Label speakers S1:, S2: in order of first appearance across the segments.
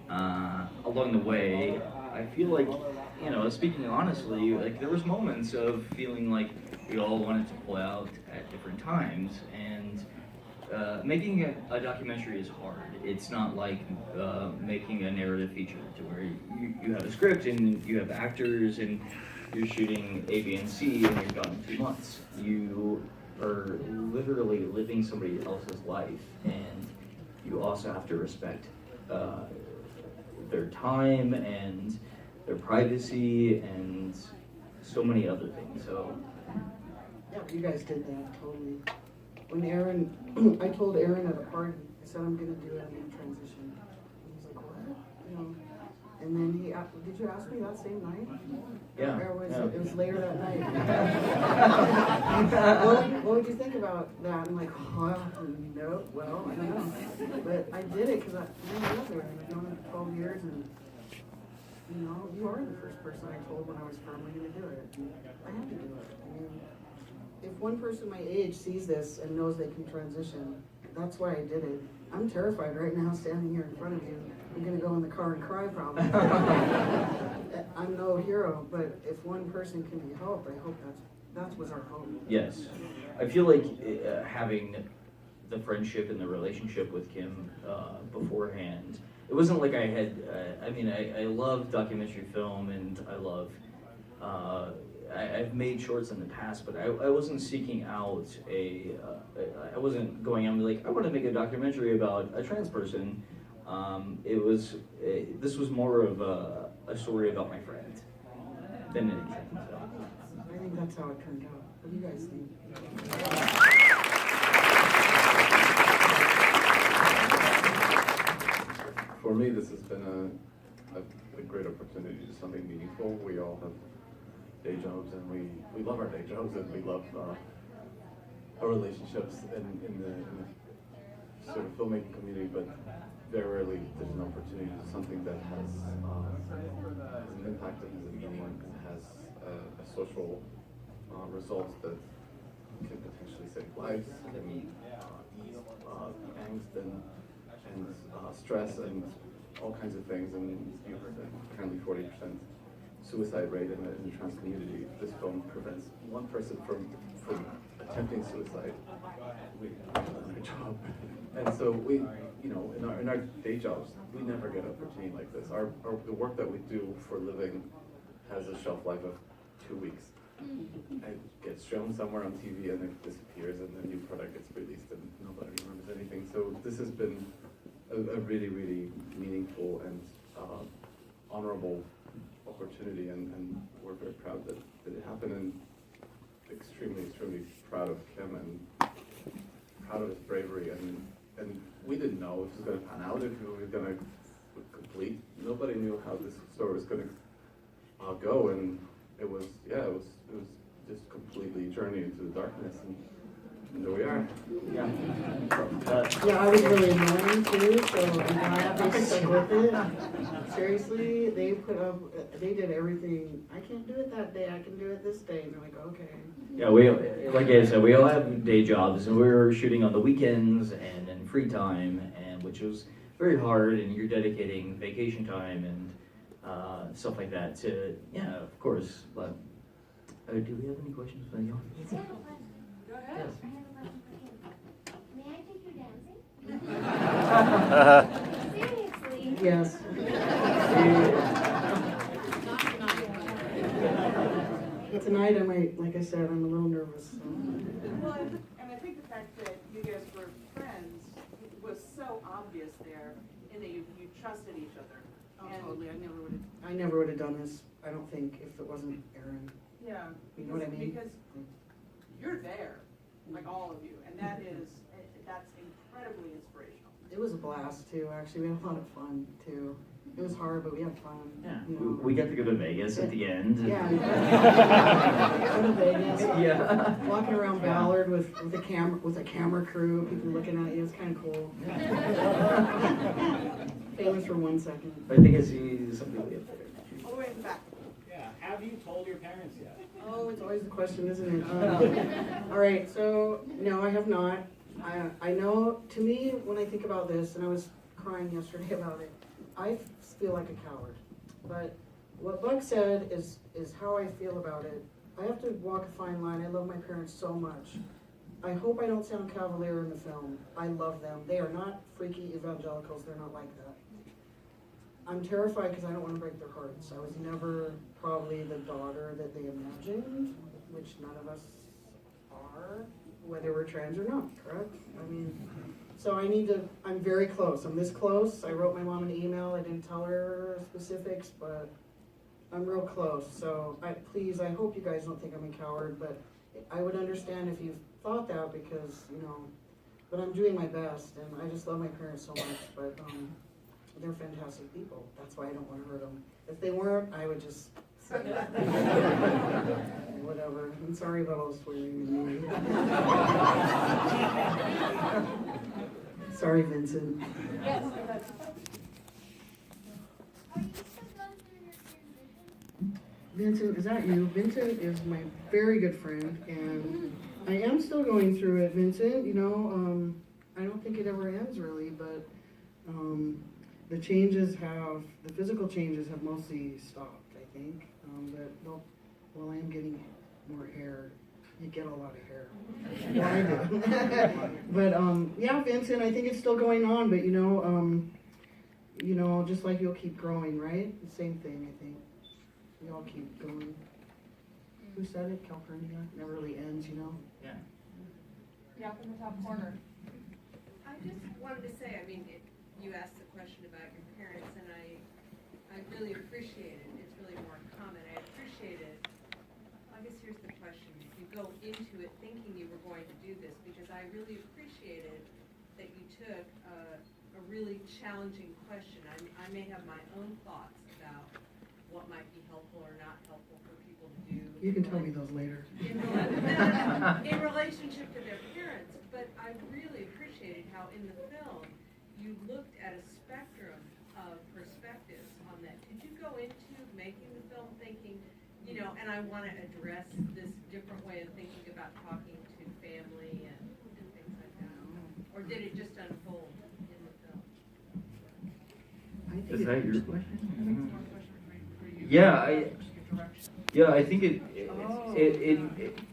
S1: along the way, I feel like, speaking honestly, like there was moments of feeling like we all wanted to pull out at different times, and making a documentary is hard. It's not like making a narrative feature to where you have a script and you have actors and you're shooting A, B, and C and you're gone in 2 months. You are literally living somebody else's life, and you also have to respect uh, their time and their privacy and so many other things. So
S2: Yeah, you guys did that totally. When Aaron, I told Aaron at a party, I said I'm gonna do it in transition. And he's like, what? You know, and then did you ask me that same night?
S1: yeah,
S2: Or was
S1: yeah.
S2: it was later that night? What would you think about that? I'm like, oh, no, well, I don't know. But I did it because I love her. I've known her for 12 years, and you are the first person I told when I was firmly going to do it. And I have to do it. I mean, if one person my age sees this and knows they can transition, that's why I did it. I'm terrified right now standing here in front of you. I'm going to go in the car and cry probably. I'm no hero, but if one person can be helped, I hope that was our hope.
S1: Yes. I feel like having the friendship and the relationship with Kim beforehand, it wasn't like I had, I love documentary film and I love, I've made shorts in the past, but I wasn't seeking out I wasn't going out and be like, I want to make a documentary about a trans person. This was more of a story about my friend than anything. So.
S2: I think that's how it turned out. What do you guys think?
S3: For me, this has been a great opportunity to do something meaningful. We all have day jobs, and we love our day jobs, and we love our relationships in the sort of filmmaking community, but very rarely there's an opportunity to do something that has an impact and has a meaning and has a social result that can potentially save lives, can ease angst and stress and all kinds of things. And you heard that apparently 40% suicide rate in the trans community. This film prevents one person from attempting suicide. We've done our job. And so we, in our day jobs, we never get an opportunity like this. The work that we do for a living has a shelf life of 2 weeks. It gets shown somewhere on TV and it disappears, and the new product gets released and nobody remembers anything. So this has been a really, really meaningful and honorable opportunity, and we're very proud that it happened, and extremely, extremely proud of Kim and proud of his bravery. And we didn't know if it was going to pan out, if we were going to complete. Nobody knew how this story was going to go, and it was just completely journey into the darkness, and there we are.
S1: Yeah.
S2: Yeah, I was really annoying too, so I'm glad they stuck with it. Seriously, they did everything. I can't do it that day, I can do it this day. And they're like, okay.
S1: Yeah, like I said, we all have day jobs, and we were shooting on the weekends and in free time, and which was very hard, and you're dedicating vacation time and stuff like that to, yeah, of course. But do we have any questions from the audience?
S4: I have a question.
S5: Go ahead.
S1: Yes.
S4: I have a question for you. May I take you dancing? Seriously?
S2: Yes. Tonight, like I said, I'm a little nervous. So.
S5: Well, and I think the fact that you guys were friends was so obvious there, in that you trusted each other.
S2: Oh,
S5: And-
S2: totally. I never would have done this, I don't think, if it wasn't Aaron.
S5: Yeah.
S2: You know what I mean?
S5: Because you're there, like all of you, and that's incredibly inspirational.
S2: It was a blast too, actually. We had a lot of fun too. It was hard, but we had fun.
S1: Yeah,
S2: You know.
S1: we got to go to Vegas at the end.
S2: Yeah. Go to Vegas.
S1: Yeah.
S2: Walking around Ballard with a camera crew, people looking at you. It's kind of cool. Famous for 1 second.
S1: I think I see something way up there.
S5: All the way in the back.
S6: Yeah, have you told your parents yet?
S2: Oh, it's always the question, isn't it? All right, so no, I have not. I know. To me, when I think about this, and I was crying yesterday about it, I feel like a coward. But what Buck said is how I feel about it. I have to walk a fine line. I love my parents so much. I hope I don't sound cavalier in the film. I love them. They are not freaky evangelicals. They're not like that. I'm terrified because I don't want to break their hearts. I was never probably the daughter that they imagined, which none of us are, whether we're trans or not, correct? I mean, so I'm very close. I'm this close. I wrote my mom an email. I didn't tell her specifics, but I'm real close. So please, I hope you guys don't think I'm a coward, but I would understand if you thought that because, but I'm doing my best and I just love my parents so much, but they're fantastic people. That's why I don't want to hurt them. If they weren't, I would just whatever. I'm sorry about all the swearing. Sorry, Vincent.
S4: Yes. Are you still going through your transition?
S2: Vincent, is that you? Vincent is my very good friend, and I am still going through it, Vincent. I don't think it ever ends really, but the physical changes have mostly stopped, I think. Well, I am getting more hair. You get a lot of hair. Yeah, I do. But yeah, Vincent, I think it's still going on, but just like you'll keep growing, right? The same thing, I think. We all keep going. Who said it? Calpurnia. Never really ends,
S1: Yeah.
S7: Yeah, up in the top corner.
S8: I just wanted to say, you asked the question about your parents, and I really appreciate it. It's really more common. I appreciate it. I guess here's the question. You go into it thinking you were going to do this, because I really appreciated that you took a really challenging question. I may have my own thoughts about what might be helpful or not helpful for people to do.
S2: You can tell me those later.
S8: In relationship to their parents, but I really appreciated how in the film you looked at a spectrum of perspectives on that. Did you go into making the film thinking, and I want to address this different way of thinking about talking to family and things like that? Or did it just unfold in the film?
S2: I think
S1: Is that your
S2: it's-
S1: question?
S5: One question for you.
S1: Yeah,
S5: Your direction.
S1: I think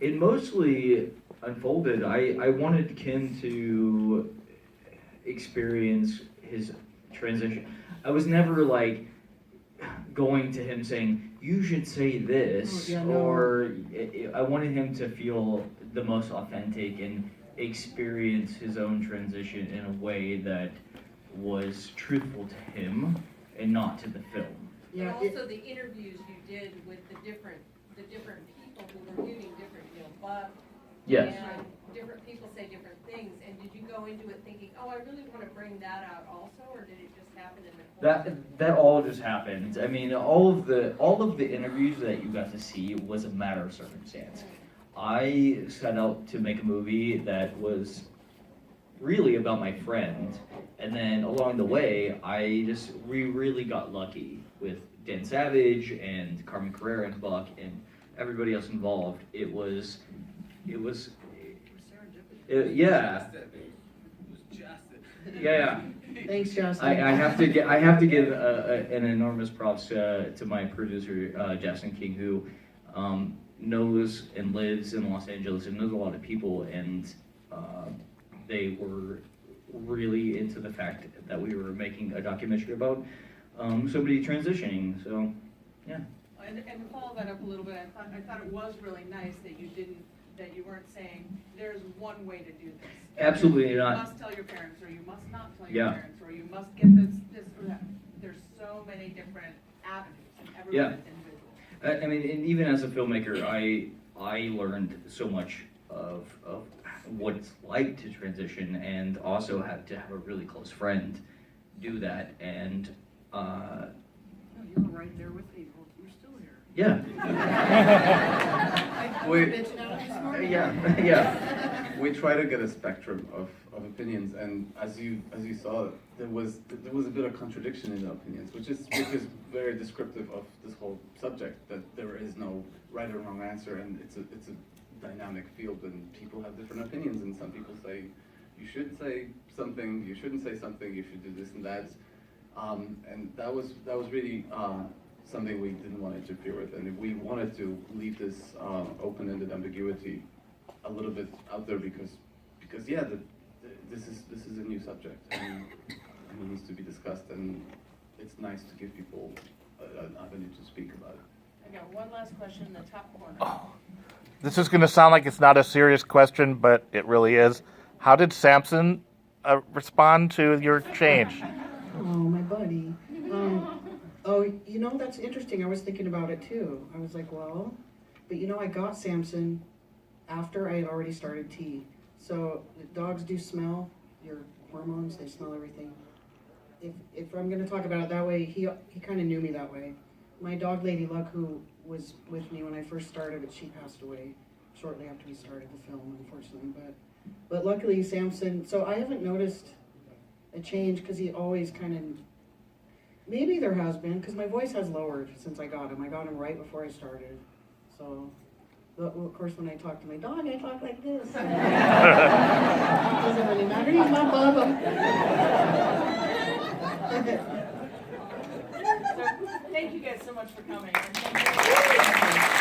S1: it mostly unfolded. I wanted Kim to experience his transition. I was never like going to him saying, you should say this,
S2: Oh, yeah, no.
S1: or I wanted him to feel the most authentic and experience his own transition in a way that was truthful to him and not to the film.
S2: Yeah,
S8: But also the interviews you did with the different people who were giving different, Buck.
S1: Yes.
S8: And different people say different things, and did you go into it thinking, oh, I really want to bring that out also, or did it just happen in the course?
S1: That all just happened. I mean, all of the interviews that you got to see was a matter of circumstance. I set out to make a movie that was really about my friend, and then along the way, we really got lucky with Dan Savage and Carmen Carrera and Buck and everybody else involved. It was yeah. Yeah.
S2: thanks, Justin.
S1: I have to give an enormous props to my producer Justin King, who knows and lives in Los Angeles and knows a lot of people, and they were really into the fact that we were making a documentary about somebody transitioning. So yeah.
S5: And to follow that up a little bit, I thought it was really nice that you weren't saying, there's one way to do this.
S1: Absolutely
S5: You
S1: not.
S5: must tell your parents, or you must not tell
S1: Yeah.
S5: your parents, or you must get this or that. There's so many different avenues, and
S1: Yeah.
S5: everyone's individual.
S1: I mean, and even as a filmmaker, I learned so much of what it's like to transition, and also had to have a really close friend do that. And
S2: No, you were right there with me. You're still here.
S1: yeah,
S3: Wait.
S2: Bitching out this morning.
S1: yeah.
S3: We try to get a spectrum of opinions, and as you saw, there was a bit of contradiction in the opinions, which is very descriptive of this whole subject, that there is no right or wrong answer, and it's a dynamic field, and people have different opinions, and some people say you should say something, you shouldn't say something, you should do this and that. And that was really something we didn't want to interfere with, and we wanted to leave this open-ended ambiguity a little bit out there because yeah, this is a new subject and it needs to be discussed, and it's nice to give people an avenue to speak about it.
S5: I got one last question in the top corner.
S9: This is going to sound like it's not a serious question, but it really is. How did Samson respond to your change?
S2: Oh, my buddy. Oh, you know, that's interesting. I was thinking about it too. I was like, well, but you know, I got Samson after I had already started T. So dogs do smell your hormones. They smell everything. If I'm going to talk about it that way, he kind of knew me that way. My dog, Lady Luck, who was with me when I first started, but she passed away shortly after we started the film, unfortunately. But luckily, Samson. So I haven't noticed a change because he always kind of. Maybe there has been because my voice has lowered since I got him. I got him right before I started, so. But of course, when I talk to my dog, I talk like this. It doesn't really matter. He's my Bubba.
S5: So, thank you guys so much for coming. And thank you.